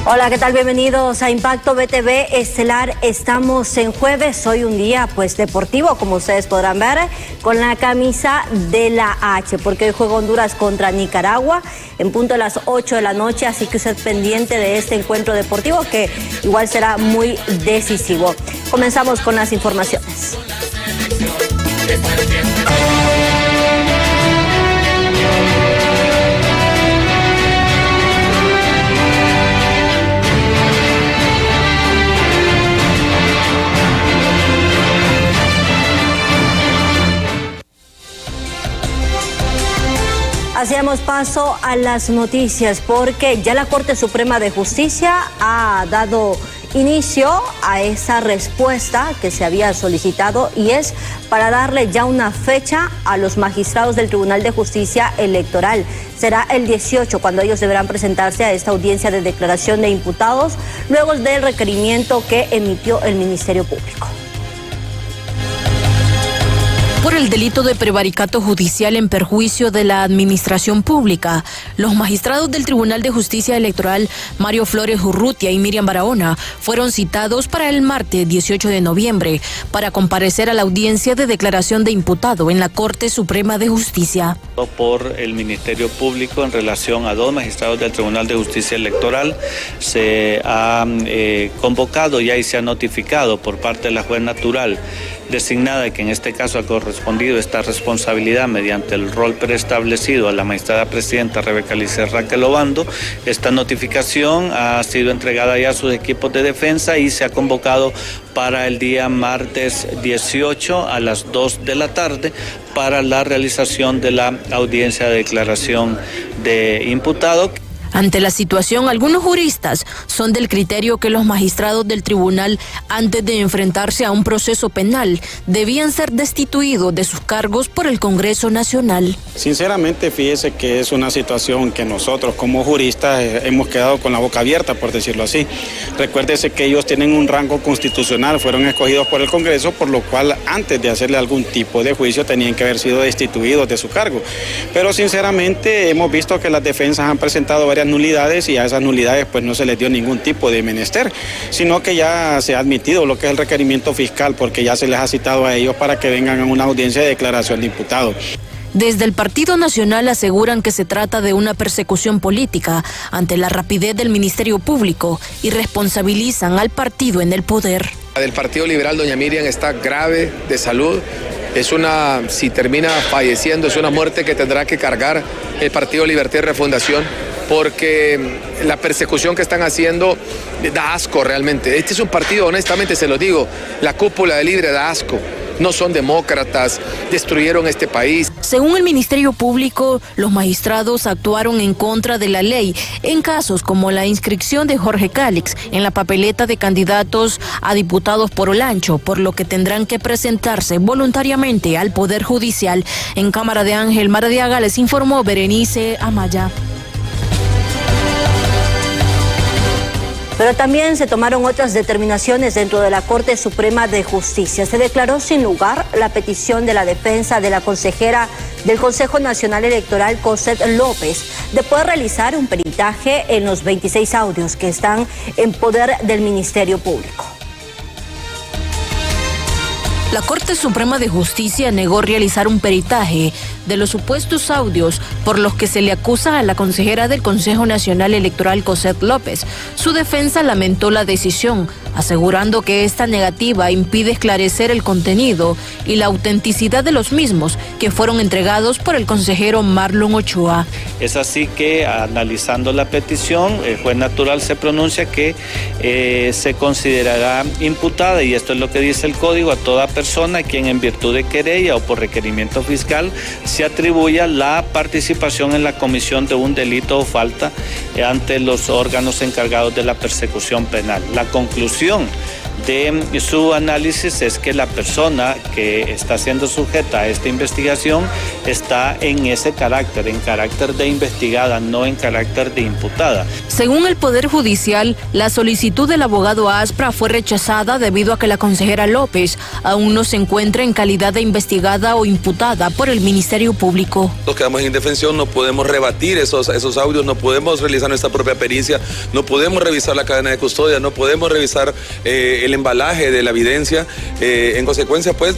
Hola, ¿qué tal? Bienvenidos a Impacto BTV Estelar. Estamos en jueves, hoy un día deportivo, como ustedes podrán ver, con la camisa de la H, porque hoy juega Honduras contra Nicaragua en punto de las 8 de la noche, así que usted pendiente de este encuentro deportivo que igual será muy decisivo. Comenzamos con las informaciones. Hacíamos paso a las noticias porque ya la Corte Suprema de Justicia ha dado inicio a esa respuesta que se había solicitado y es para darle ya una fecha a los magistrados del Tribunal de Justicia Electoral. Será el 18 cuando ellos deberán presentarse a esta audiencia de declaración de imputados luego del requerimiento que emitió el Ministerio Público. Por el delito de prevaricato judicial en perjuicio de la administración pública, los magistrados del Tribunal de Justicia Electoral, Mario Flores Urrutia y Miriam Barahona, fueron citados para el martes 18 de noviembre para comparecer a la audiencia de declaración de imputado en la Corte Suprema de Justicia. Por el Ministerio Público en relación a dos magistrados del Tribunal de Justicia Electoral, se ha convocado ya y se ha notificado por parte de la juez natural designada, que en este caso ha correspondido esta responsabilidad mediante el rol preestablecido a la magistrada presidenta Rebeca Licer Raquel Obando. Esta notificación ha sido entregada ya a sus equipos de defensa y se ha convocado para el día martes 18 a las 2 de la tarde para la realización de la audiencia de declaración de imputado. Ante la situación, algunos juristas son del criterio que los magistrados del tribunal, antes de enfrentarse a un proceso penal, debían ser destituidos de sus cargos por el Congreso Nacional. Sinceramente, fíjese que es una situación que nosotros como juristas hemos quedado con la boca abierta, por decirlo así. Recuérdese que ellos tienen un rango constitucional, fueron escogidos por el Congreso, por lo cual antes de hacerle algún tipo de juicio tenían que haber sido destituidos de su cargo. Pero sinceramente hemos visto que las defensas han presentado varias nulidades y a esas nulidades pues no se les dio ningún tipo de menester, sino que ya se ha admitido lo que es el requerimiento fiscal, porque ya se les ha citado a ellos para que vengan a una audiencia de declaración de imputado. Desde el Partido Nacional aseguran que se trata de una persecución política ante la rapidez del Ministerio Público y responsabilizan al partido en el poder. Del Partido Liberal, doña Miriam está grave de salud. Si termina falleciendo, es una muerte que tendrá que cargar el Partido Libertad y Refundación, porque la persecución que están haciendo da asco realmente. Este es un partido, honestamente se lo digo, la cúpula de Libre da asco. No son demócratas, destruyeron este país. Según el Ministerio Público, los magistrados actuaron en contra de la ley en casos como la inscripción de Jorge Cálix en la papeleta de candidatos a diputados por Olancho, por lo que tendrán que presentarse voluntariamente al Poder Judicial. En Cámara de Ángel Maradiaga les informó Berenice Amaya. Pero también se tomaron otras determinaciones dentro de la Corte Suprema de Justicia. Se declaró sin lugar la petición de la defensa de la consejera del Consejo Nacional Electoral, Cosette López, de poder realizar un peritaje en los 26 audios que están en poder del Ministerio Público. La Corte Suprema de Justicia negó realizar un peritaje de los supuestos audios por los que se le acusa a la consejera del Consejo Nacional Electoral, Cosette López. Su defensa lamentó la decisión, asegurando que esta negativa impide esclarecer el contenido y la autenticidad de los mismos que fueron entregados por el consejero Marlon Ochoa. Es así que, analizando la petición, el juez natural se pronuncia que se considerará imputada, y esto es lo que dice el Código, a toda persona a quien en virtud de querella o por requerimiento fiscal se atribuya la participación en la comisión de un delito o falta ante los órganos encargados de la persecución penal. La conclusión de su análisis es que la persona que está siendo sujeta a esta investigación está en ese carácter, en carácter de investigada, no en carácter de imputada. Según el Poder Judicial, la solicitud del abogado Aspra fue rechazada debido a que la consejera López aún no se encuentra en calidad de investigada o imputada por el Ministerio Público. Nos quedamos en indefensión, no podemos rebatir esos audios, no podemos realizar nuestra propia pericia, no podemos revisar la cadena de custodia, no podemos revisar el embalaje de la evidencia. En consecuencia, pues,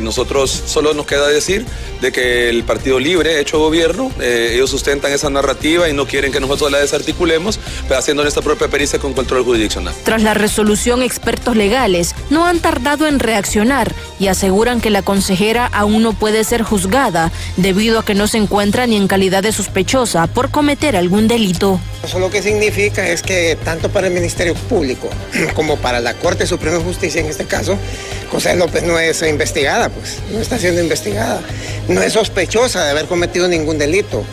nosotros solo nos queda decir de que el Partido Libre, hecho gobierno, ellos sustentan esa narrativa y no quieren que nosotros la desarticulemos, pero haciendo nuestra propia pericia con control jurisdiccional. Tras la resolución, expertos legales no han tardado en reaccionar y aseguran que la consejera aún no puede ser juzgada debido a que no se encuentra ni en calidad de sospechosa por cometer algún delito. Eso lo que significa es que tanto para el Ministerio Público como para la Corte Suprema de Justicia, en este caso, José López no es investigada, pues, no está siendo investigada, no es sospechosa de haber cometido ningún delito.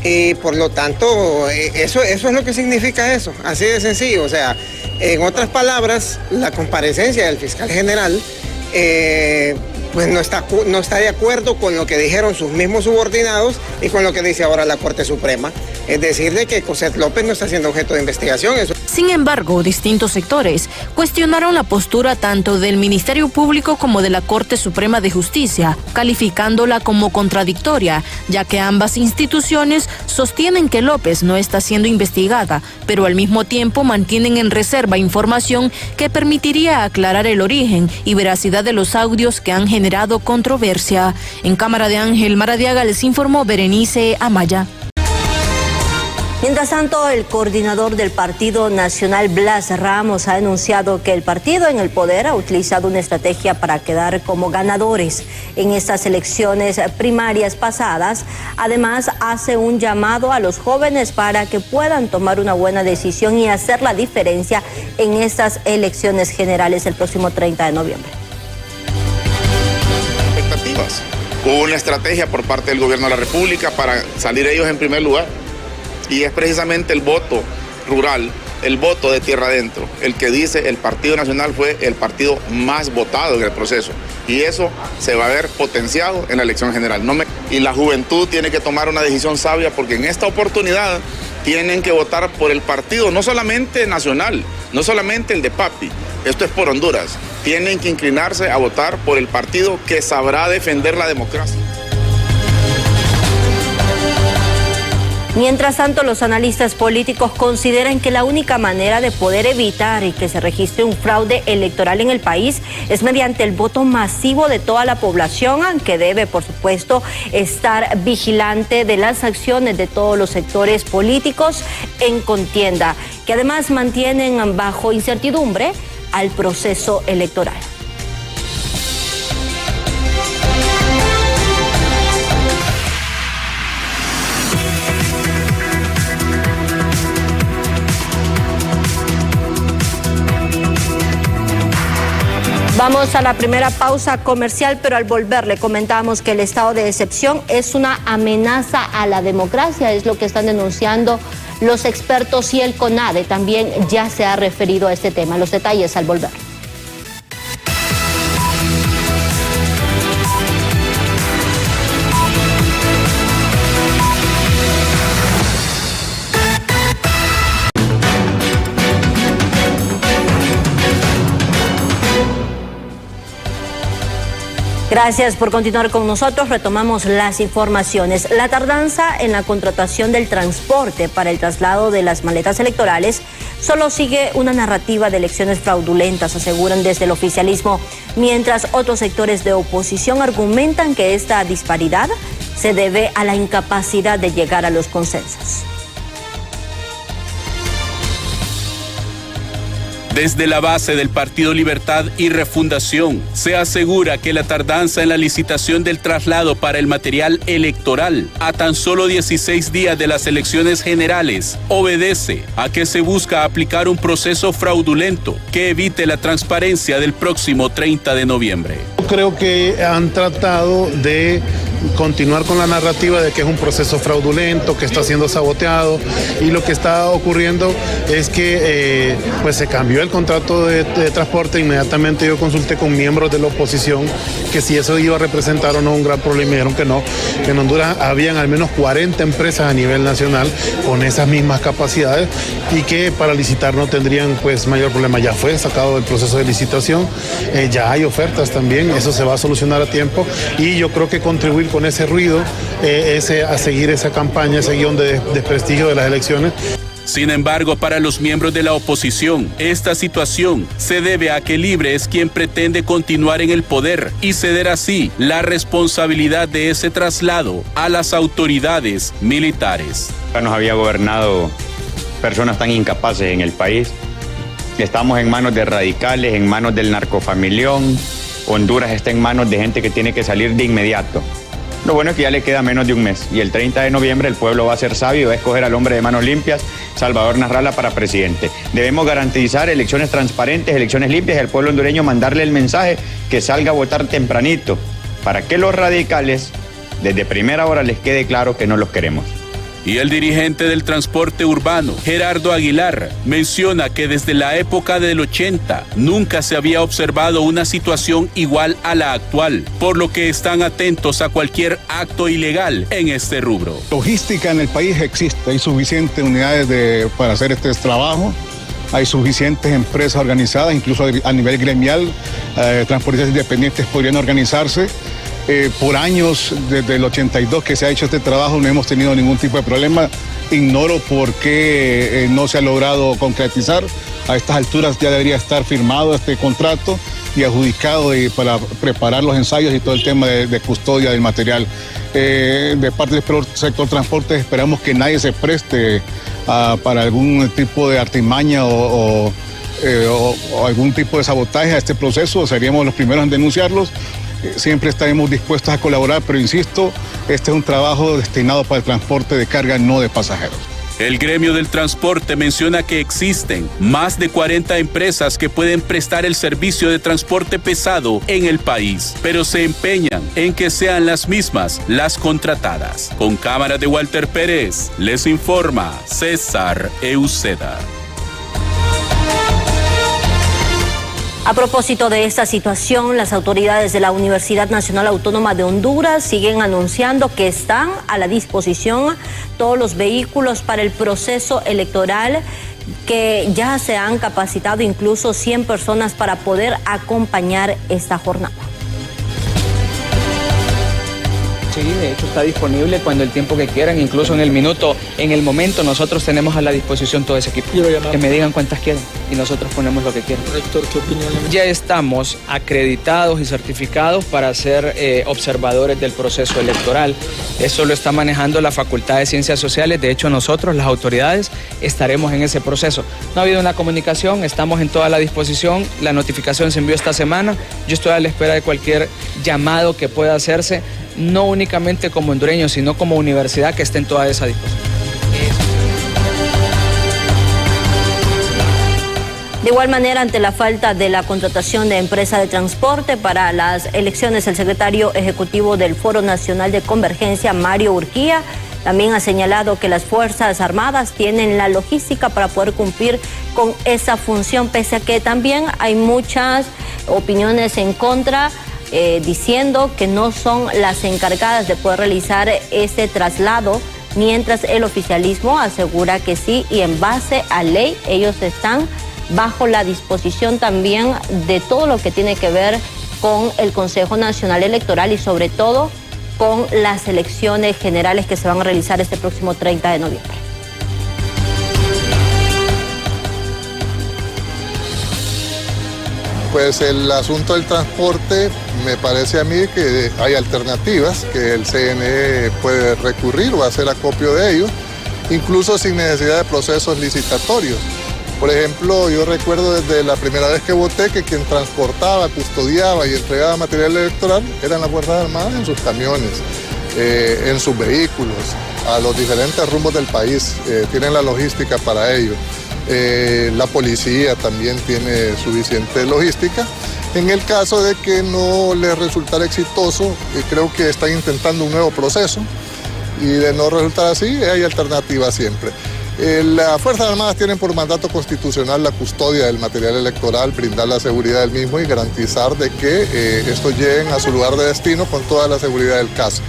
Y por lo tanto, eso es lo que significa eso, así de sencillo. O sea, en otras palabras, la comparecencia del fiscal general pues no está de acuerdo con lo que dijeron sus mismos subordinados y con lo que dice ahora la Corte Suprema. Es decir, de que José López no está siendo objeto de investigación. Sin embargo, distintos sectores cuestionaron la postura tanto del Ministerio Público como de la Corte Suprema de Justicia, calificándola como contradictoria, ya que ambas instituciones sostienen que López no está siendo investigada, pero al mismo tiempo mantienen en reserva información que permitiría aclarar el origen y veracidad de los audios que han generado controversia. En Cámara de Ángel Maradiaga les informó Berenice Amaya. Mientras tanto, el coordinador del Partido Nacional, Blas Ramos, ha anunciado que el partido en el poder ha utilizado una estrategia para quedar como ganadores en estas elecciones primarias pasadas. Además, hace un llamado a los jóvenes para que puedan tomar una buena decisión y hacer la diferencia en estas elecciones generales el próximo 30 de noviembre. Expectativas. Hubo una estrategia por parte del gobierno de la República para salir ellos en primer lugar. Y es precisamente el voto rural, el voto de tierra adentro, el que dice el Partido Nacional fue el partido más votado en el proceso. Y eso se va a ver potenciado en la elección general. Y la juventud tiene que tomar una decisión sabia porque en esta oportunidad tienen que votar por el partido, no solamente nacional, no solamente el de Papi, esto es por Honduras. Tienen que inclinarse a votar por el partido que sabrá defender la democracia. Mientras tanto, los analistas políticos consideran que la única manera de poder evitar y que se registre un fraude electoral en el país es mediante el voto masivo de toda la población, aunque debe, por supuesto, estar vigilante de las acciones de todos los sectores políticos en contienda, que además mantienen bajo incertidumbre al proceso electoral. Vamos a la primera pausa comercial, pero al volver le comentábamos que el estado de excepción es una amenaza a la democracia, es lo que están denunciando los expertos y el CONADE también ya se ha referido a este tema. Los detalles al volver. Gracias por continuar con nosotros. Retomamos las informaciones. La tardanza en la contratación del transporte para el traslado de las maletas electorales solo sigue una narrativa de elecciones fraudulentas, aseguran desde el oficialismo, mientras otros sectores de oposición argumentan que esta disparidad se debe a la incapacidad de llegar a los consensos. Desde la base del Partido Libertad y Refundación, se asegura que la tardanza en la licitación del traslado para el material electoral a tan solo 16 días de las elecciones generales obedece a que se busca aplicar un proceso fraudulento que evite la transparencia del próximo 30 de noviembre. Creo que han tratado de continuar con la narrativa de que es un proceso fraudulento, que está siendo saboteado, y lo que está ocurriendo es que pues se cambió el contrato de transporte. Inmediatamente yo consulté con miembros de la oposición que si eso iba a representar o no un gran problema, y dijeron que no, que en Honduras habían al menos 40 empresas a nivel nacional con esas mismas capacidades y que para licitar no tendrían pues mayor problema. Ya fue sacado del proceso de licitación, ya hay ofertas también, eso se va a solucionar a tiempo, y yo creo que contribuir con ese ruido, a seguir esa campaña, ese guión de desprestigio de las elecciones. Sin embargo, para los miembros de la oposición, esta situación se debe a que Libre es quien pretende continuar en el poder y ceder así la responsabilidad de ese traslado a las autoridades militares. Nos había gobernado personas tan incapaces en el país. Estamos en manos de radicales, en manos del narcofamilión. Honduras está en manos de gente que tiene que salir de inmediato. Lo bueno es que ya le queda menos de un mes y el 30 de noviembre el pueblo va a ser sabio y va a escoger al hombre de manos limpias, Salvador Nasralla, para presidente. Debemos garantizar elecciones transparentes, elecciones limpias, y al pueblo hondureño mandarle el mensaje que salga a votar tempranito para que los radicales desde primera hora les quede claro que no los queremos. Y el dirigente del transporte urbano, Gerardo Aguilar, menciona que desde la época del 80 nunca se había observado una situación igual a la actual, por lo que están atentos a cualquier acto ilegal en este rubro. Logística en el país existe, hay suficientes unidades para hacer este trabajo, hay suficientes empresas organizadas, incluso a nivel gremial, transportistas independientes podrían organizarse. Por años, desde el 82 que se ha hecho este trabajo, no hemos tenido ningún tipo de problema. Ignoro por qué no se ha logrado concretizar. A estas alturas ya debería estar firmado este contrato y adjudicado para preparar los ensayos y todo el tema de custodia del material. De parte del sector transporte esperamos que nadie se preste para algún tipo de artimaña o algún tipo de sabotaje a este proceso. Seríamos los primeros en denunciarlos. Siempre estaremos dispuestos a colaborar, pero insisto, este es un trabajo destinado para el transporte de carga, no de pasajeros. El gremio del transporte menciona que existen más de 40 empresas que pueden prestar el servicio de transporte pesado en el país, pero se empeñan en que sean las mismas las contratadas. Con cámara de Walter Pérez, les informa César Euseda. A propósito de esta situación, las autoridades de la Universidad Nacional Autónoma de Honduras siguen anunciando que están a la disposición todos los vehículos para el proceso electoral, que ya se han capacitado incluso 100 personas para poder acompañar esta jornada. Sí, de hecho está disponible cuando el tiempo que quieran, incluso en el momento nosotros tenemos a la disposición todo ese equipo. Que me digan cuántas quieren y nosotros ponemos lo que quieran. Rector, ¿qué opinión? Ya estamos acreditados y certificados para ser observadores del proceso electoral. Eso lo está manejando la Facultad de Ciencias Sociales. De hecho, nosotros, las autoridades, estaremos en ese proceso. No ha habido una comunicación, estamos en toda la disposición. La notificación se envió esta semana. Yo estoy a la espera de cualquier llamado que pueda hacerse, no únicamente como hondureño, sino como universidad, que esté en toda esa disposición. De igual manera, ante la falta de la contratación de empresa de transporte para las elecciones, el secretario ejecutivo del Foro Nacional de Convergencia, Mario Urquía, también ha señalado que las Fuerzas Armadas tienen la logística para poder cumplir con esa función, pese a que también hay muchas opiniones en contra, diciendo que no son las encargadas de poder realizar ese traslado, mientras el oficialismo asegura que sí, y en base a ley ellos están bajo la disposición también de todo lo que tiene que ver con el Consejo Nacional Electoral y sobre todo con las elecciones generales que se van a realizar este próximo 30 de noviembre. Pues el asunto del transporte, me parece a mí que hay alternativas, que el CNE puede recurrir o hacer acopio de ellos, incluso sin necesidad de procesos licitatorios. Por ejemplo, yo recuerdo desde la primera vez que voté que quien transportaba, custodiaba y entregaba material electoral eran las Fuerzas Armadas en sus camiones, en sus vehículos, a los diferentes rumbos del país, tienen la logística para ello. La policía también tiene suficiente logística En el caso de que no les resultara exitoso, creo que están intentando un nuevo proceso y de no resultar así, hay alternativas siempre. Las Fuerzas Armadas tienen por mandato constitucional la custodia del material electoral, brindar la seguridad del mismo y garantizar de que estos lleguen a su lugar de destino con toda la seguridad del caso.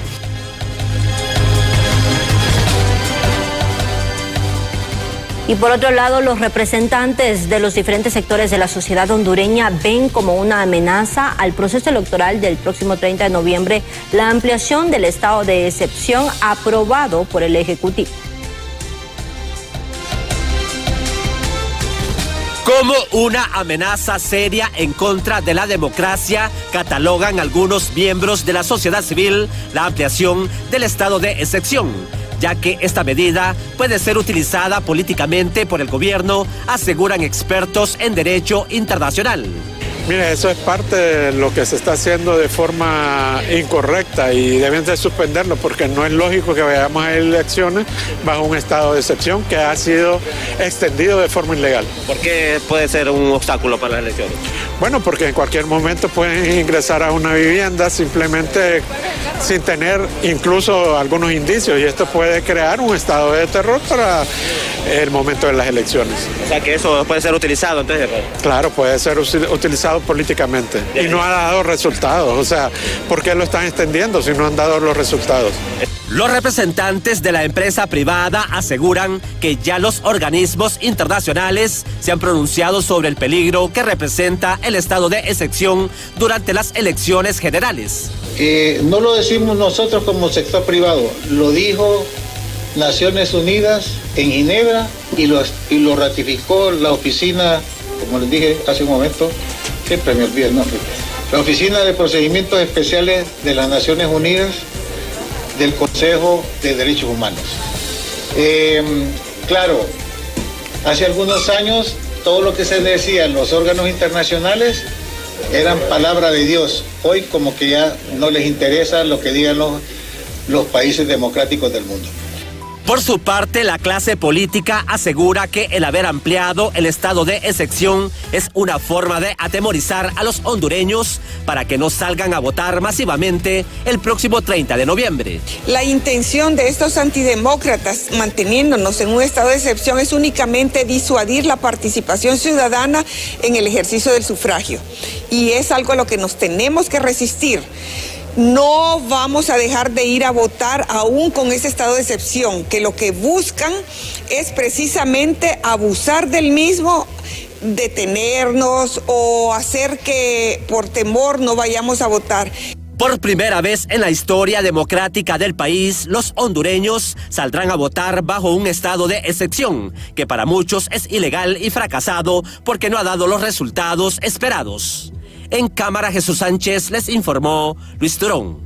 Y por otro lado, los representantes de los diferentes sectores de la sociedad hondureña ven como una amenaza al proceso electoral del próximo 30 de noviembre la ampliación del estado de excepción aprobado por el Ejecutivo. Como una amenaza seria en contra de la democracia, catalogan algunos miembros de la sociedad civil la ampliación del estado de excepción, ya que esta medida puede ser utilizada políticamente por el gobierno, aseguran expertos en derecho internacional. Mire, eso es parte de lo que se está haciendo de forma incorrecta y deben de suspenderlo porque no es lógico que vayamos a elecciones bajo un estado de excepción que ha sido extendido de forma ilegal. ¿Por qué puede ser un obstáculo para las elecciones? Bueno, porque en cualquier momento pueden ingresar a una vivienda simplemente sin tener incluso algunos indicios y esto puede crear un estado de terror para el momento de las elecciones. O sea que eso puede ser utilizado entonces. Claro, puede ser utilizado políticamente y no ha dado resultados. O sea, ¿por qué lo están extendiendo si no han dado los resultados? Los representantes de la empresa privada aseguran que ya los organismos internacionales se han pronunciado sobre el peligro que representa el estado de excepción durante las elecciones generales. No lo decimos nosotros como sector privado, lo dijo Naciones Unidas en Ginebra y lo ratificó la oficina, como les dije hace un momento, siempre me olvido el nombre, la Oficina de Procedimientos Especiales de las Naciones Unidas del Consejo de Derechos Humanos. Claro, hace algunos años todo lo que se decía en los órganos internacionales eran palabra de Dios. Hoy como que ya no les interesa lo que digan los países democráticos del mundo. Por su parte, la clase política asegura que el haber ampliado el estado de excepción es una forma de atemorizar a los hondureños para que no salgan a votar masivamente el próximo 30 de noviembre. La intención de estos antidemócratas, manteniéndonos en un estado de excepción, es únicamente disuadir la participación ciudadana en el ejercicio del sufragio. Y es algo a lo que nos tenemos que resistir. No vamos a dejar de ir a votar aún con ese estado de excepción, que lo que buscan es precisamente abusar del mismo, detenernos o hacer que por temor no vayamos a votar. Por primera vez en la historia democrática del país, los hondureños saldrán a votar bajo un estado de excepción, que para muchos es ilegal y fracasado porque no ha dado los resultados esperados. En cámara, Jesús Sánchez les informó Luis Turón.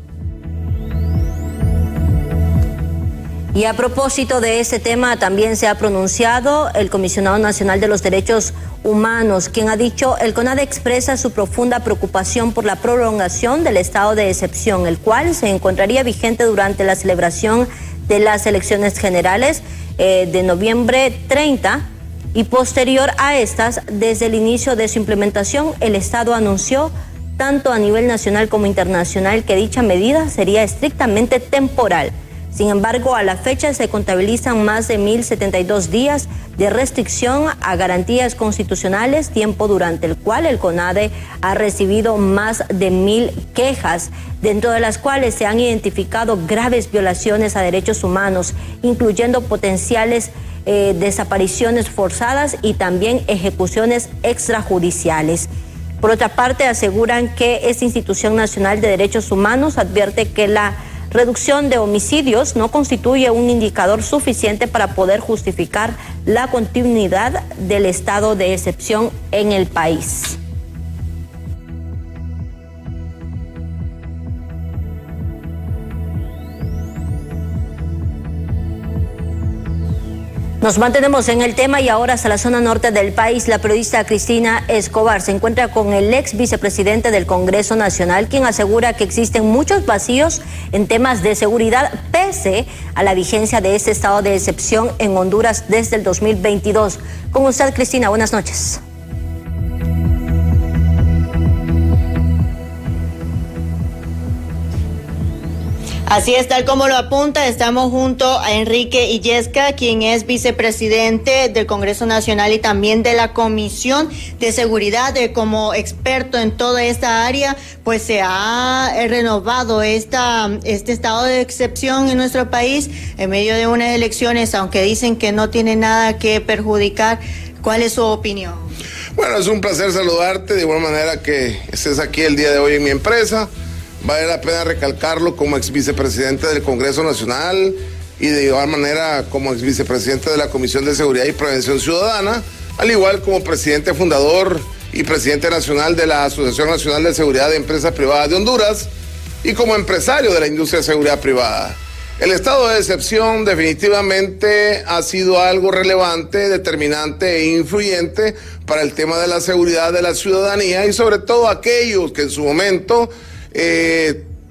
Y a propósito de ese tema, también se ha pronunciado el Comisionado Nacional de los Derechos Humanos, quien ha dicho: el CONADE expresa su profunda preocupación por la prolongación del estado de excepción, el cual se encontraría vigente durante la celebración de las elecciones generales de noviembre 30. Y posterior a estas, desde el inicio de su implementación, el Estado anunció, tanto a nivel nacional como internacional, que dicha medida sería estrictamente temporal. Sin embargo, a la fecha se contabilizan más de 1.072 días de restricción a garantías constitucionales, tiempo durante el cual el CONADE ha recibido más de 1.000 quejas, dentro de las cuales se han identificado graves violaciones a derechos humanos, incluyendo potenciales desapariciones forzadas y también ejecuciones extrajudiciales. Por otra parte, aseguran que esta Institución Nacional de Derechos Humanos advierte que la reducción de homicidios no constituye un indicador suficiente para poder justificar la continuidad del estado de excepción en el país. Nos mantenemos en el tema y ahora hasta la zona norte del país. La periodista Cristina Escobar se encuentra con el ex vicepresidente del Congreso Nacional, quien asegura que existen muchos vacíos en temas de seguridad, pese a la vigencia de este estado de excepción en Honduras desde el 2022. Con usted, Cristina, buenas noches. Así es, tal como lo apunta, estamos junto a Enrique Illesca, quien es vicepresidente del Congreso Nacional y también de la Comisión de Seguridad. Como experto en toda esta área, pues se ha renovado este estado de excepción en nuestro país en medio de unas elecciones, aunque dicen que no tiene nada que perjudicar. ¿Cuál es su opinión? Bueno, es un placer saludarte, de igual manera que estés aquí el día de hoy en mi empresa. Vale la pena recalcarlo como ex vicepresidente del Congreso Nacional y de igual manera como ex vicepresidente de la Comisión de Seguridad y Prevención Ciudadana, al igual como presidente fundador y presidente nacional de la Asociación Nacional de Seguridad de Empresas Privadas de Honduras y como empresario de la industria de seguridad privada. El estado de excepción definitivamente ha sido algo relevante, determinante e influyente para el tema de la seguridad de la ciudadanía y sobre todo aquellos que en su momento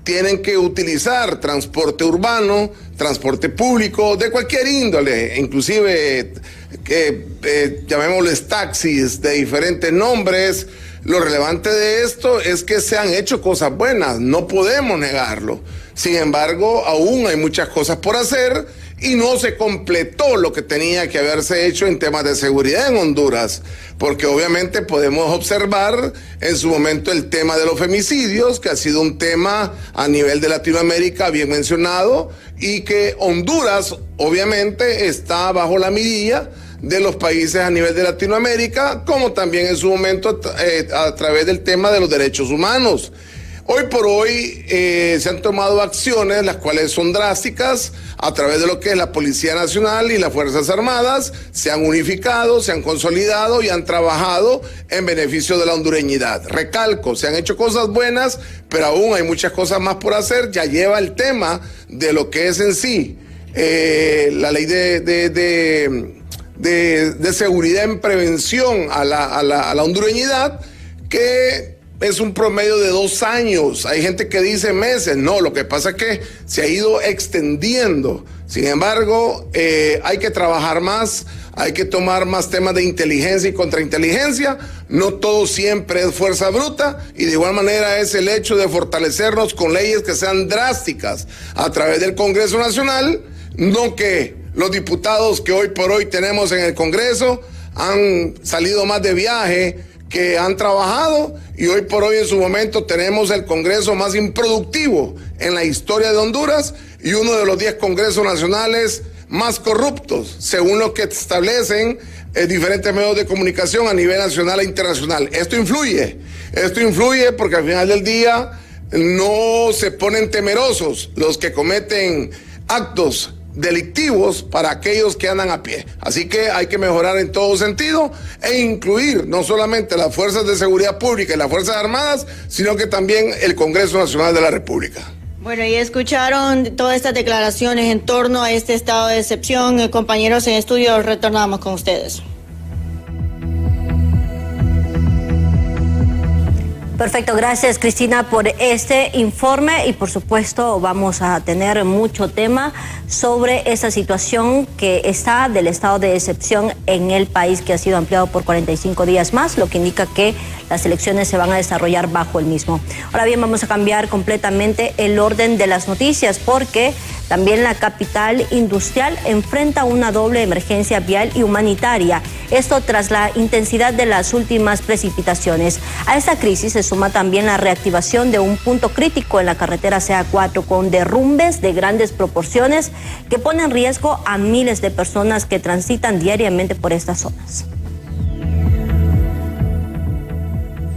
tienen que utilizar transporte urbano, transporte público, de cualquier índole, inclusive llamémosles taxis de diferentes nombres. Lo relevante de esto es que se han hecho cosas buenas, no podemos negarlo. Sin embargo, aún hay muchas cosas por hacer y no se completó lo que tenía que haberse hecho en temas de seguridad en Honduras, porque obviamente podemos observar en su momento el tema de los femicidios, que ha sido un tema a nivel de Latinoamérica bien mencionado, y que Honduras obviamente está bajo la mirilla de los países a nivel de Latinoamérica, como también en su momento a través del tema de los derechos humanos. Hoy por hoy se han tomado acciones, las cuales son drásticas, a través de lo que es la Policía Nacional y las Fuerzas Armadas, se han unificado, se han consolidado y han trabajado en beneficio de la hondureñidad. Recalco, se han hecho cosas buenas, pero aún hay muchas cosas más por hacer. Ya lleva el tema de lo que es en sí la ley de seguridad en prevención a la hondureñidad, que es un promedio de 2 años. Hay gente que dice meses. No, lo que pasa es que se ha ido extendiendo. Sin embargo, hay que trabajar más, hay que tomar más temas de inteligencia y contrainteligencia. No todo siempre es fuerza bruta, y de igual manera es el hecho de fortalecernos con leyes que sean drásticas a través del Congreso Nacional, no que los diputados que hoy por hoy tenemos en el Congreso han salido más de viaje que han trabajado, y hoy por hoy en su momento tenemos el Congreso más improductivo en la historia de Honduras y uno de los 10 Congresos nacionales más corruptos, según lo que establecen diferentes medios de comunicación a nivel nacional e internacional. Esto influye porque al final del día no se ponen temerosos los que cometen actos delictivos para aquellos que andan a pie. Así que hay que mejorar en todo sentido e incluir no solamente las fuerzas de seguridad pública y las Fuerzas Armadas, sino que también el Congreso Nacional de la República. Bueno, y escucharon todas estas declaraciones en torno a este estado de excepción. Compañeros en estudio, retornamos con ustedes. Perfecto, gracias Cristina por este informe y por supuesto vamos a tener mucho tema sobre esa situación que está del estado de excepción en el país, que ha sido ampliado por 45 días más, lo que indica que las elecciones se van a desarrollar bajo el mismo. Ahora bien, vamos a cambiar completamente el orden de las noticias porque también la capital industrial enfrenta una doble emergencia vial y humanitaria. Esto tras la intensidad de las últimas precipitaciones. A esta crisis se suma también la reactivación de un punto crítico en la carretera CA4 con derrumbes de grandes proporciones que ponen en riesgo a miles de personas que transitan diariamente por estas zonas.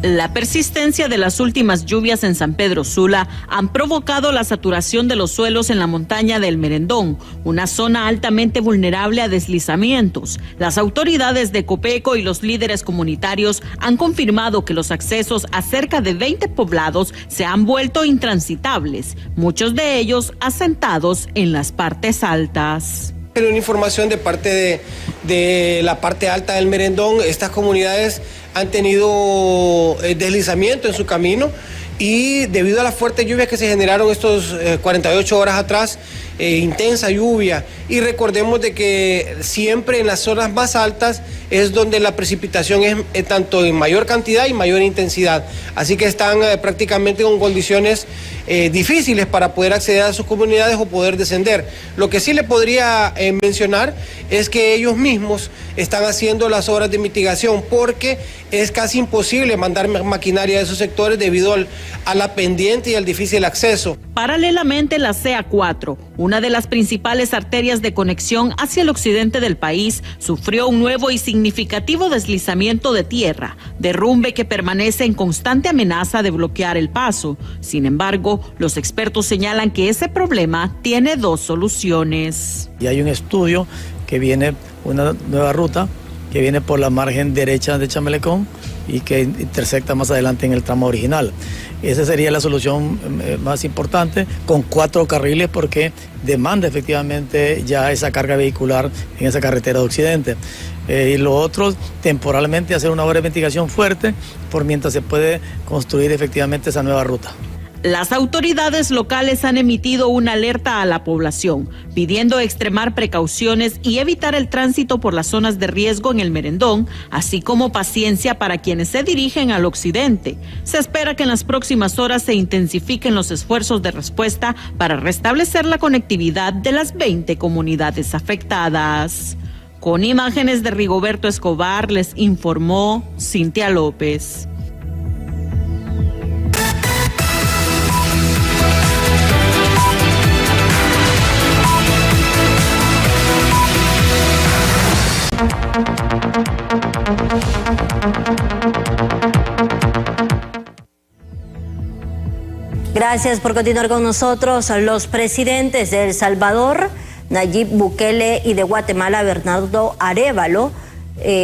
La persistencia de las últimas lluvias en San Pedro Sula han provocado la saturación de los suelos en la montaña del Merendón, una zona altamente vulnerable a deslizamientos. Las autoridades de Copeco y los líderes comunitarios han confirmado que los accesos a cerca de 20 poblados se han vuelto intransitables, muchos de ellos asentados en las partes altas. Una información de parte de la parte alta del Merendón. Estas comunidades han tenido deslizamiento en su camino y debido a las fuertes lluvias que se generaron estos 48 horas atrás, intensa lluvia, y recordemos de que siempre en las zonas más altas es donde la precipitación es tanto en mayor cantidad y mayor intensidad, así que están prácticamente con condiciones difíciles para poder acceder a sus comunidades o poder descender. Lo que sí le podría mencionar es que ellos mismos están haciendo las obras de mitigación, porque es casi imposible mandar maquinaria a esos sectores debido a la pendiente y al difícil acceso. Paralelamente, la CA4, una de las principales arterias de conexión hacia el occidente del país, sufrió un nuevo y significativo deslizamiento de tierra, derrumbe que permanece en constante amenaza de bloquear el paso. Sin embargo, los expertos señalan que ese problema tiene dos soluciones. Y hay un estudio que viene, una nueva ruta, que viene por la margen derecha de Chamelecón y que intersecta más adelante en el tramo original. Esa sería la solución más importante, con 4 carriles, porque demanda efectivamente ya esa carga vehicular en esa carretera de Occidente. Y lo otro, temporalmente hacer una obra de mitigación fuerte por mientras se puede construir efectivamente esa nueva ruta. Las autoridades locales han emitido una alerta a la población, pidiendo extremar precauciones y evitar el tránsito por las zonas de riesgo en el Merendón, así como paciencia para quienes se dirigen al occidente. Se espera que en las próximas horas se intensifiquen los esfuerzos de respuesta para restablecer la conectividad de las 20 comunidades afectadas. Con imágenes de Rigoberto Escobar, les informó Cintia López. Gracias por continuar con nosotros. Los presidentes de El Salvador, Nayib Bukele, y de Guatemala, Bernardo Arévalo,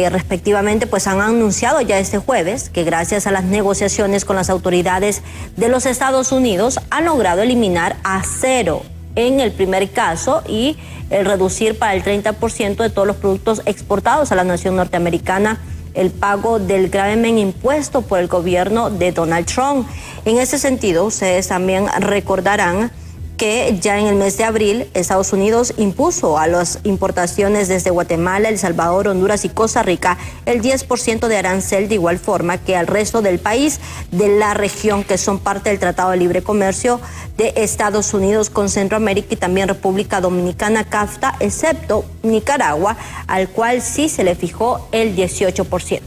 respectivamente, pues han anunciado ya este jueves que gracias a las negociaciones con las autoridades de los Estados Unidos han logrado eliminar a cero en el primer caso y el reducir para el 30% de todos los productos exportados a la nación norteamericana el pago del gravamen impuesto por el gobierno de Donald Trump. En ese sentido, ustedes también recordarán que ya en el mes de abril Estados Unidos impuso a las importaciones desde Guatemala, El Salvador, Honduras y Costa Rica el 10% de arancel, de igual forma que al resto del país de la región, que son parte del Tratado de Libre Comercio de Estados Unidos con Centroamérica y también República Dominicana, CAFTA, excepto Nicaragua, al cual sí se le fijó el 18%.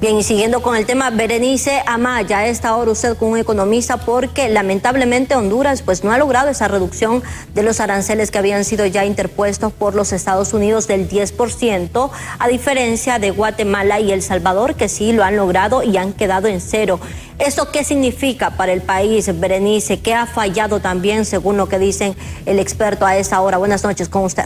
Bien, y siguiendo con el tema, Berenice Amaya, a esta hora usted con un economista, porque lamentablemente Honduras pues no ha logrado esa reducción de los aranceles que habían sido ya interpuestos por los Estados Unidos del 10%, a diferencia de Guatemala y El Salvador, que sí lo han logrado y han quedado en cero. ¿Esto qué significa para el país, Berenice? ¿Qué ha fallado también, según lo que dicen el experto a esta hora? Buenas noches, con usted.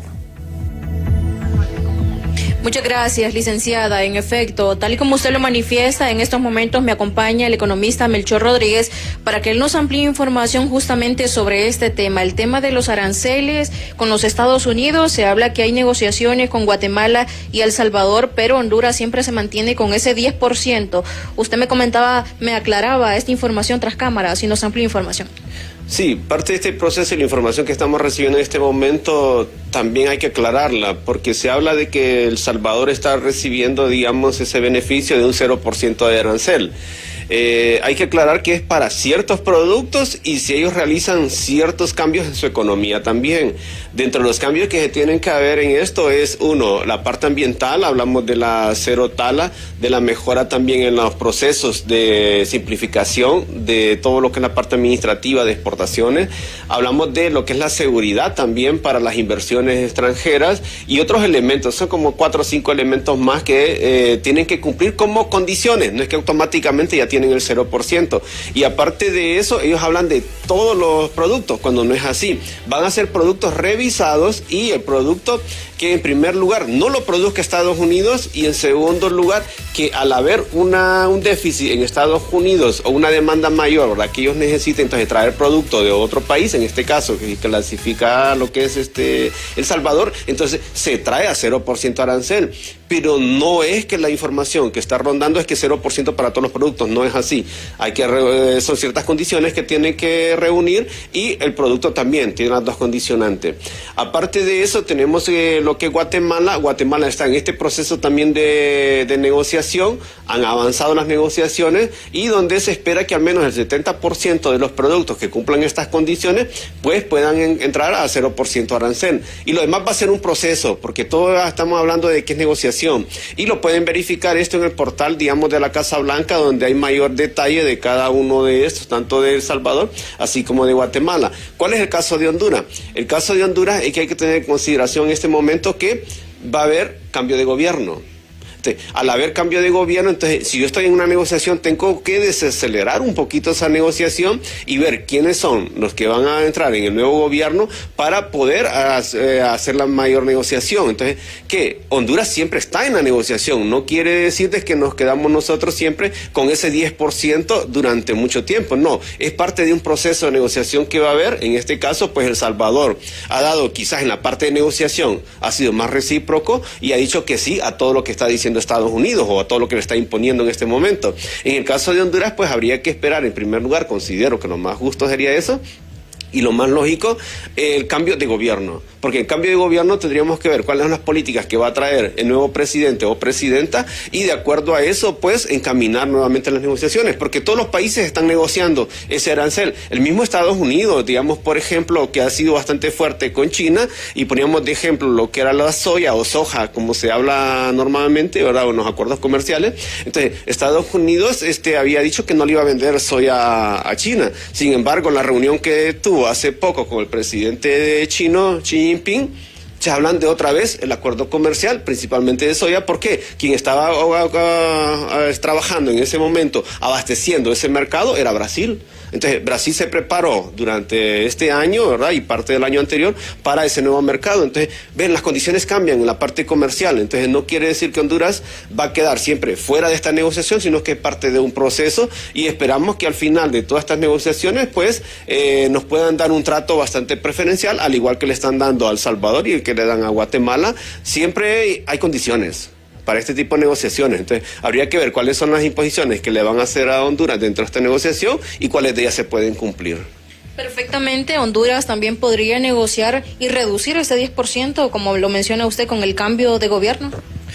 Muchas gracias, licenciada. En efecto, tal y como usted lo manifiesta, en estos momentos me acompaña el economista Melchor Rodríguez para que él nos amplíe información justamente sobre este tema, el tema de los aranceles con los Estados Unidos. Se habla que hay negociaciones con Guatemala y El Salvador, pero Honduras siempre se mantiene con ese 10%. Usted me comentaba, me aclaraba esta información tras cámara, si nos amplía información. Sí, parte de este proceso y la información que estamos recibiendo en este momento también hay que aclararla, porque se habla de que El Salvador está recibiendo, digamos, ese beneficio de un 0% de arancel. Hay que aclarar que es para ciertos productos y si ellos realizan ciertos cambios en su economía también. Dentro de los cambios que se tienen que haber en esto es, uno, la parte ambiental, hablamos de la cero tala, de la mejora también en los procesos de simplificación, de todo lo que es la parte administrativa de exportaciones, hablamos de lo que es la seguridad también para las inversiones extranjeras y otros elementos, son como 4 o 5 elementos más que tienen que cumplir como condiciones, no es que automáticamente ya tienen tienen el 0%. Y aparte de eso, ellos hablan de todos los productos, cuando no es así. Van a ser productos revisados y el producto que en primer lugar no lo produzca Estados Unidos y en segundo lugar que al haber un déficit en Estados Unidos o una demanda mayor, ¿verdad?, que ellos necesiten entonces traer producto de otro país, en este caso que clasifica lo que es El Salvador, entonces se trae a 0% arancel. Pero no es que la información que está rondando es que 0% para todos los productos, no es así. Son ciertas condiciones que tiene que reunir y el producto también tiene las dos condicionantes. Aparte de eso tenemos lo que Guatemala está en este proceso también de negociación, han avanzado las negociaciones y donde se espera que al menos el 70% de los productos que cumplan estas condiciones pues puedan entrar a 0% arancel. Y lo demás va a ser un proceso, porque todo estamos hablando de que es negociación. Y lo pueden verificar esto en el portal, digamos, de la Casa Blanca, donde hay mayor detalle de cada uno de estos, tanto de El Salvador, así como de Guatemala. ¿Cuál es el caso de Honduras? El caso de Honduras es que hay que tener en consideración en este momento que va a haber cambio de gobierno. Al haber cambio de gobierno, entonces si yo estoy en una negociación tengo que desacelerar un poquito esa negociación y ver quiénes son los que van a entrar en el nuevo gobierno para poder hacer la mayor negociación. Entonces, que Honduras siempre está en la negociación, no quiere decir que nos quedamos nosotros siempre con ese 10% durante mucho tiempo, no, es parte de un proceso de negociación que va a haber. En este caso, pues El Salvador ha dado quizás en la parte de negociación, ha sido más recíproco y ha dicho que sí a todo lo que está diciendo Estados Unidos o a todo lo que le está imponiendo en este momento. En el caso de Honduras, pues habría que esperar, en primer lugar, considero que lo más justo sería eso, y lo más lógico, el cambio de gobierno. Porque en cambio de gobierno tendríamos que ver cuáles son las políticas que va a traer el nuevo presidente o presidenta y de acuerdo a eso, pues, encaminar nuevamente las negociaciones. Porque todos los países están negociando ese arancel. El mismo Estados Unidos, digamos, por ejemplo, que ha sido bastante fuerte con China, y poníamos de ejemplo lo que era la soya o soja, como se habla normalmente, ¿verdad?, en los acuerdos comerciales. Entonces, Estados Unidos había dicho que no le iba a vender soya a China. Sin embargo, en la reunión que tuvo hace poco con el presidente chino, Xi Jinping, se hablan de otra vez el acuerdo comercial, principalmente de soya, porque quien estaba trabajando en ese momento, abasteciendo ese mercado, era Brasil. Entonces, Brasil se preparó durante este año, ¿verdad?, y parte del año anterior para ese nuevo mercado. Entonces, ven, las condiciones cambian en la parte comercial. Entonces, no quiere decir que Honduras va a quedar siempre fuera de esta negociación, sino que es parte de un proceso y esperamos que al final de todas estas negociaciones, pues, nos puedan dar un trato bastante preferencial, al igual que le están dando a El Salvador y el que le dan a Guatemala. Siempre hay condiciones para este tipo de negociaciones. Entonces, habría que ver cuáles son las imposiciones que le van a hacer a Honduras dentro de esta negociación y cuáles de ellas se pueden cumplir. Perfectamente, Honduras también podría negociar y reducir ese 10%, como lo menciona usted, con el cambio de gobierno.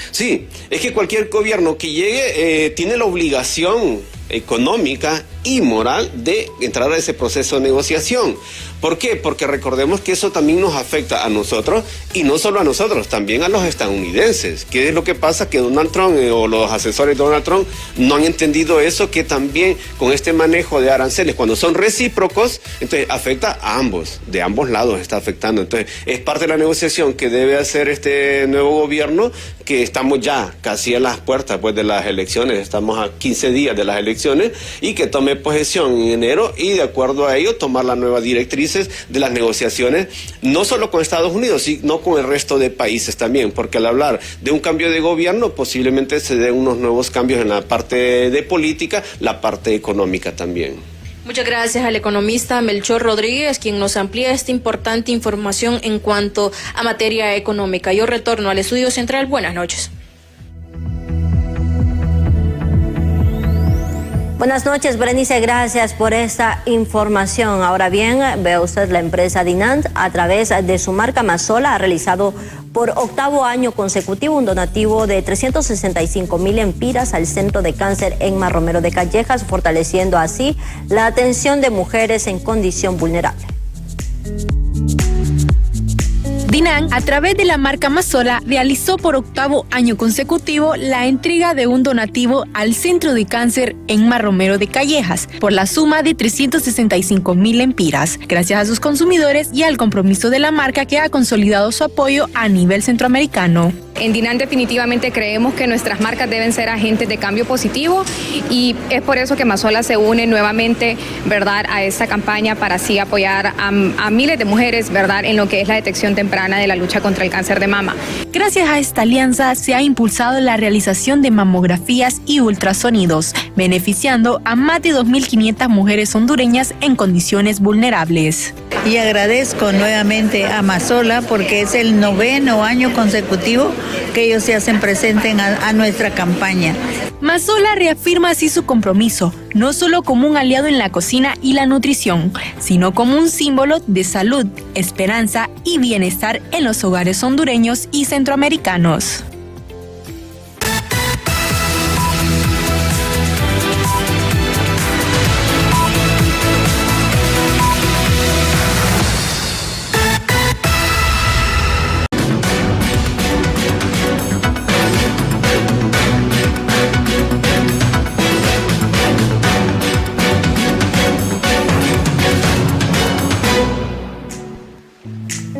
Sí, es que cualquier gobierno que llegue tiene la obligación económica y moral de entrar a ese proceso de negociación. ¿Por qué? Porque recordemos que eso también nos afecta a nosotros y no solo a nosotros, también a los estadounidenses. ¿Qué es lo que pasa? Que Donald Trump o los asesores de Donald Trump no han entendido eso, que también con este manejo de aranceles, cuando son recíprocos, entonces afecta a ambos, de ambos lados está afectando. Entonces es parte de la negociación que debe hacer este nuevo gobierno, que estamos ya casi a las puertas pues, de las elecciones, estamos a 15 días de las elecciones, y que tome posesión en enero y de acuerdo a ello tomar las nuevas directrices de las negociaciones, no solo con Estados Unidos, sino con el resto de países también, porque al hablar de un cambio de gobierno posiblemente se den unos nuevos cambios en la parte de política, la parte económica también. Muchas gracias al economista Melchor Rodríguez, quien nos amplía esta importante información en cuanto a materia económica. Yo retorno al estudio central. Buenas noches. Buenas noches, Berenice, gracias por esta información. Ahora bien, ve usted, la empresa Dinant, a través de su marca Mazola, ha realizado por 8º año consecutivo un donativo de 365,000 empiras al Centro de Cáncer Enma Romero de Callejas, fortaleciendo así la atención de mujeres en condición vulnerable. DINAN, a través de la marca Mazola, realizó por 8º año consecutivo la entrega de un donativo al Centro de Cáncer en Marromero de Callejas por la suma de 365,000 lempiras, gracias a sus consumidores y al compromiso de la marca que ha consolidado su apoyo a nivel centroamericano. En DINAN definitivamente creemos que nuestras marcas deben ser agentes de cambio positivo y es por eso que Mazola se une nuevamente, ¿verdad?, a esta campaña para así apoyar a miles de mujeres, ¿verdad?, en lo que es la detección temprana de la lucha contra el cáncer de mama. Gracias a esta alianza se ha impulsado la realización de mamografías y ultrasonidos, beneficiando a más de 2.500 mujeres hondureñas en condiciones vulnerables. Y agradezco nuevamente a Mazola porque es el 9º año consecutivo que ellos se hacen presentes a nuestra campaña. Mazola reafirma así su compromiso, no solo como un aliado en la cocina y la nutrición, sino como un símbolo de salud, esperanza y bienestar en los hogares hondureños y centroamericanos.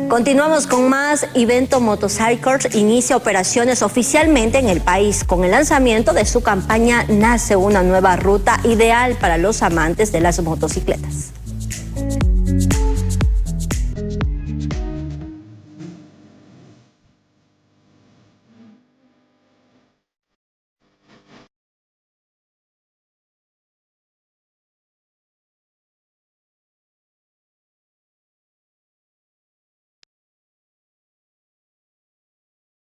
Continuamos con más. Evento Motorcycles inicia operaciones oficialmente en el país con el lanzamiento de su campaña Nace una nueva ruta ideal para los amantes de las motocicletas.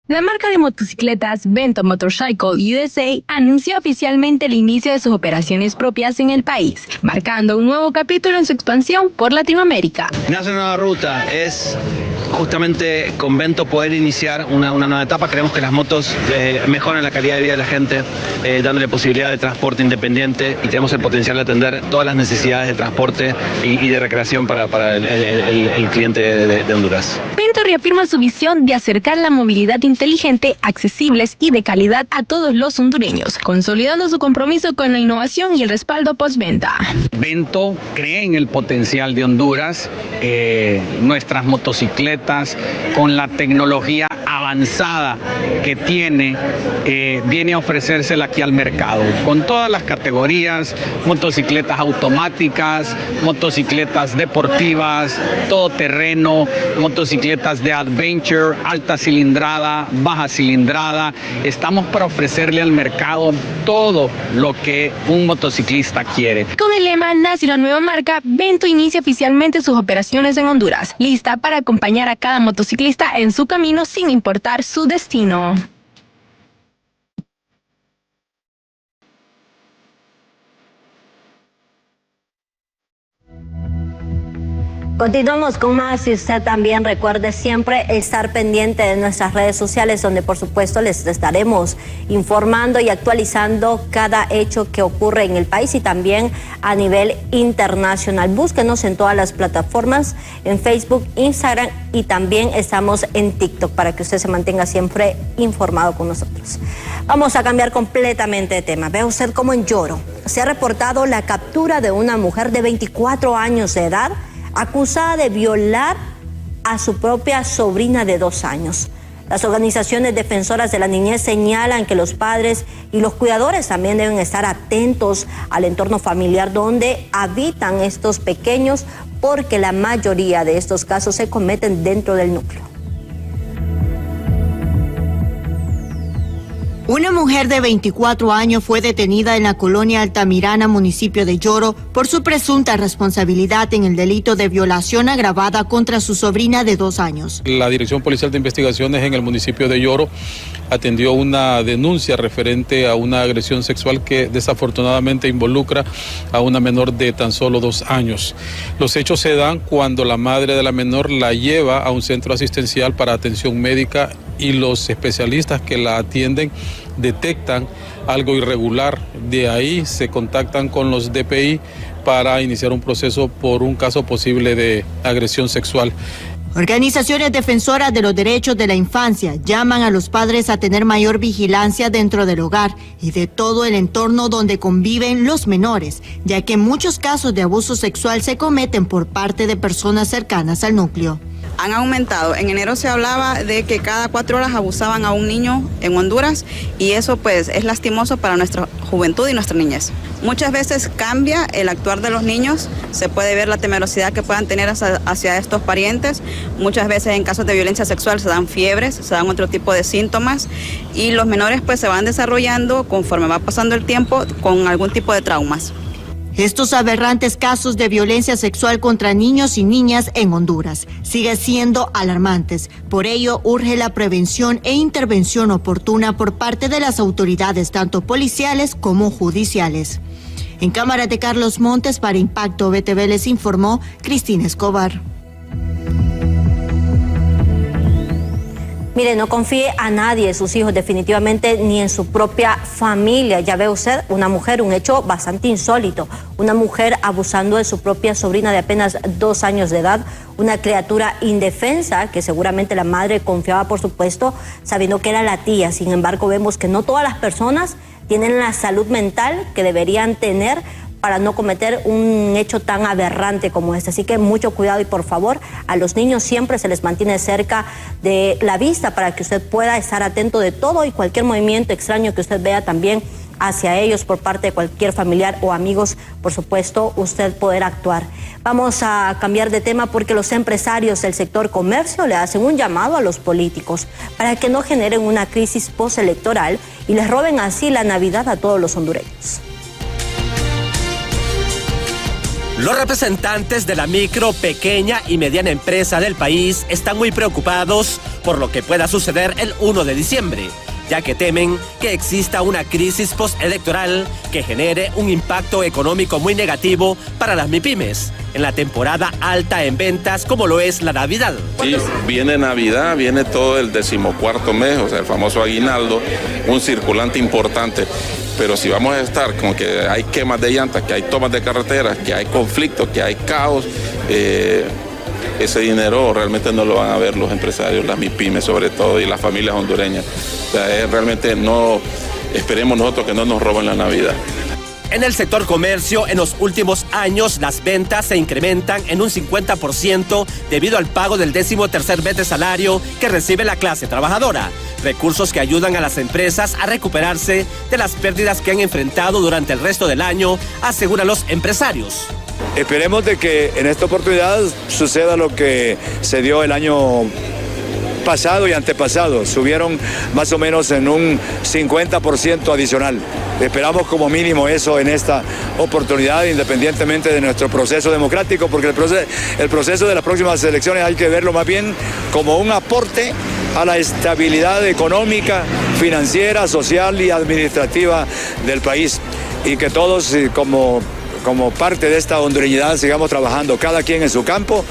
La marca de motocicletas Vento Motorcycle USA anunció oficialmente el inicio de sus operaciones propias en el país, marcando un nuevo capítulo en su expansión por Latinoamérica. Nace una nueva ruta, es justamente con Vento poder iniciar una nueva etapa. Creemos que las motos mejoran la calidad de vida de la gente, dándole posibilidad de transporte independiente, y tenemos el potencial de atender todas las necesidades de transporte y de recreación para el cliente de Honduras. Vento reafirma su visión de acercar la movilidad inteligente, accesibles y de calidad a todos los hondureños, consolidando su compromiso con la innovación y el respaldo postventa. Vento cree en el potencial de Honduras, nuestras motocicletas con la tecnología avanzada que tiene, viene a ofrecérsela aquí al mercado, con todas las categorías: motocicletas automáticas, motocicletas deportivas, todoterreno, motocicletas de adventure, alta cilindrada, baja cilindrada. Estamos para ofrecerle al mercado todo lo que un motociclista quiere. Con el lema Nace una nueva marca, Vento inicia oficialmente sus operaciones en Honduras, lista para acompañar a cada motociclista en su camino sin importar su destino. Continuamos con más y usted también recuerde siempre estar pendiente de nuestras redes sociales, donde por supuesto les estaremos informando y actualizando cada hecho que ocurre en el país y también a nivel internacional. Búsquenos en todas las plataformas, en Facebook, Instagram y también estamos en TikTok para que usted se mantenga siempre informado con nosotros. Vamos a cambiar completamente de tema. Ve usted cómo en Yoro se ha reportado la captura de una mujer de 24 años de edad acusada de violar a su propia sobrina de 2 años. Las organizaciones defensoras de la niñez señalan que los padres y los cuidadores también deben estar atentos al entorno familiar donde habitan estos pequeños, porque la mayoría de estos casos se cometen dentro del núcleo. Una mujer de 24 años fue detenida en la colonia Altamirana, municipio de Yoro, por su presunta responsabilidad en el delito de violación agravada contra su sobrina de 2 años. La Dirección Policial de Investigaciones en el municipio de Yoro atendió una denuncia referente a una agresión sexual que desafortunadamente involucra a una menor de tan solo 2 años. Los hechos se dan cuando la madre de la menor la lleva a un centro asistencial para atención médica y los especialistas que la atienden detectan algo irregular. De ahí se contactan con los DPI para iniciar un proceso por un caso posible de agresión sexual. Organizaciones defensoras de los derechos de la infancia llaman a los padres a tener mayor vigilancia dentro del hogar y de todo el entorno donde conviven los menores, ya que muchos casos de abuso sexual se cometen por parte de personas cercanas al núcleo. Han aumentado. En enero se hablaba de que cada 4 horas abusaban a un niño en Honduras y eso pues es lastimoso para nuestra juventud y nuestra niñez. Muchas veces cambia el actuar de los niños, se puede ver la temerosidad que puedan tener hacia estos parientes. Muchas veces en casos de violencia sexual se dan fiebres, se dan otro tipo de síntomas y los menores pues se van desarrollando conforme va pasando el tiempo con algún tipo de traumas. Estos aberrantes casos de violencia sexual contra niños y niñas en Honduras siguen siendo alarmantes. Por ello, urge la prevención e intervención oportuna por parte de las autoridades, tanto policiales como judiciales. En cámara de Carlos Montes, para Impacto BTV les informó Cristina Escobar. Mire, no confíe a nadie, sus hijos definitivamente, ni en su propia familia. Ya ve usted, una mujer, un hecho bastante insólito. Una mujer abusando de su propia sobrina de apenas 2 años de edad. Una criatura indefensa que seguramente la madre confiaba, por supuesto, sabiendo que era la tía. Sin embargo, vemos que no todas las personas tienen la salud mental que deberían tener para no cometer un hecho tan aberrante como este. Así que mucho cuidado y por favor, a los niños siempre se les mantiene cerca de la vista para que usted pueda estar atento de todo y cualquier movimiento extraño que usted vea también hacia ellos por parte de cualquier familiar o amigos, por supuesto, usted poder actuar. Vamos a cambiar de tema porque los empresarios del sector comercio le hacen un llamado a los políticos para que no generen una crisis postelectoral y les roben así la Navidad a todos los hondureños. Los representantes de la micro, pequeña y mediana empresa del país están muy preocupados por lo que pueda suceder el 1 de diciembre, ya que temen que exista una crisis postelectoral que genere un impacto económico muy negativo para las MIPYMES en la temporada alta en ventas como lo es la Navidad. Sí, viene Navidad, viene todo el 14º mes, o sea, el famoso aguinaldo, un circulante importante. Pero si vamos a estar con que hay quemas de llantas, que hay tomas de carreteras, que hay conflictos, que hay caos, ese dinero realmente no lo van a ver los empresarios, las MIPYMES sobre todo y las familias hondureñas. O sea, realmente no, esperemos nosotros que no nos roben la Navidad. En el sector comercio, en los últimos años, las ventas se incrementan en un 50% debido al pago del 13º mes de salario que recibe la clase trabajadora. Recursos que ayudan a las empresas a recuperarse de las pérdidas que han enfrentado durante el resto del año, aseguran los empresarios. Esperemos de que en esta oportunidad suceda lo que se dio el año pasado y antepasado. Subieron más o menos en un 50% adicional. Esperamos como mínimo eso en esta oportunidad, independientemente de nuestro proceso democrático, porque el proceso de las próximas elecciones hay que verlo más bien como un aporte a la estabilidad económica, financiera, social y administrativa del país. Y que todos como parte de esta hondureñidad sigamos trabajando, cada quien en su campo,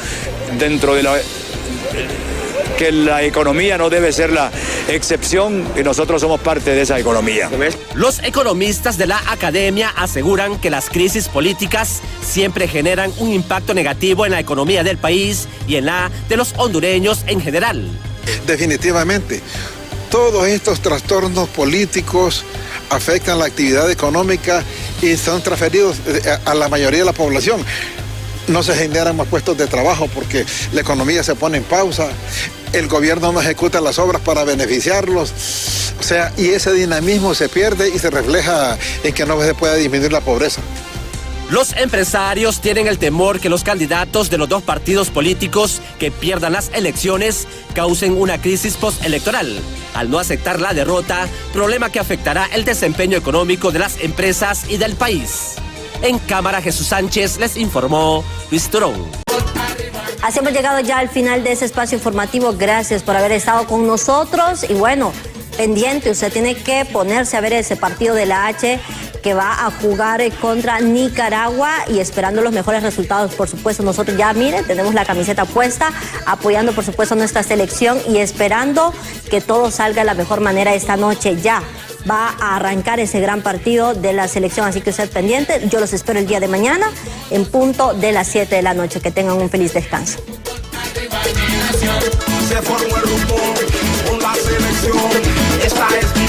dentro de que la economía no debe ser la excepción y nosotros somos parte de esa economía. Los economistas de la academia aseguran que las crisis políticas siempre generan un impacto negativo en la economía del país y en la de los hondureños en general. Definitivamente, todos estos trastornos políticos afectan la actividad económica y son transferidos a la mayoría de la población. No se generan más puestos de trabajo porque la economía se pone en pausa, el gobierno no ejecuta las obras para beneficiarlos, o sea, y ese dinamismo se pierde y se refleja en que no se pueda disminuir la pobreza. Los empresarios tienen el temor que los candidatos de los dos partidos políticos que pierdan las elecciones causen una crisis postelectoral. Al no aceptar la derrota, problema que afectará el desempeño económico de las empresas y del país. En cámara, Jesús Sánchez les informó Luis Torón. Así hemos llegado ya al final de ese espacio informativo. Gracias por haber estado con nosotros. Y bueno, pendiente, usted tiene que ponerse a ver ese partido de la H que va a jugar contra Nicaragua y esperando los mejores resultados, por supuesto. Nosotros ya, miren, tenemos la camiseta puesta, apoyando, por supuesto, nuestra selección y esperando que todo salga de la mejor manera esta noche. Ya va a arrancar ese gran partido de la selección, así que usted pendiente. Yo los espero el día de mañana en punto de las 7 de la noche. Que tengan un feliz descanso. Se formó el rumor con la selección. Esta es mi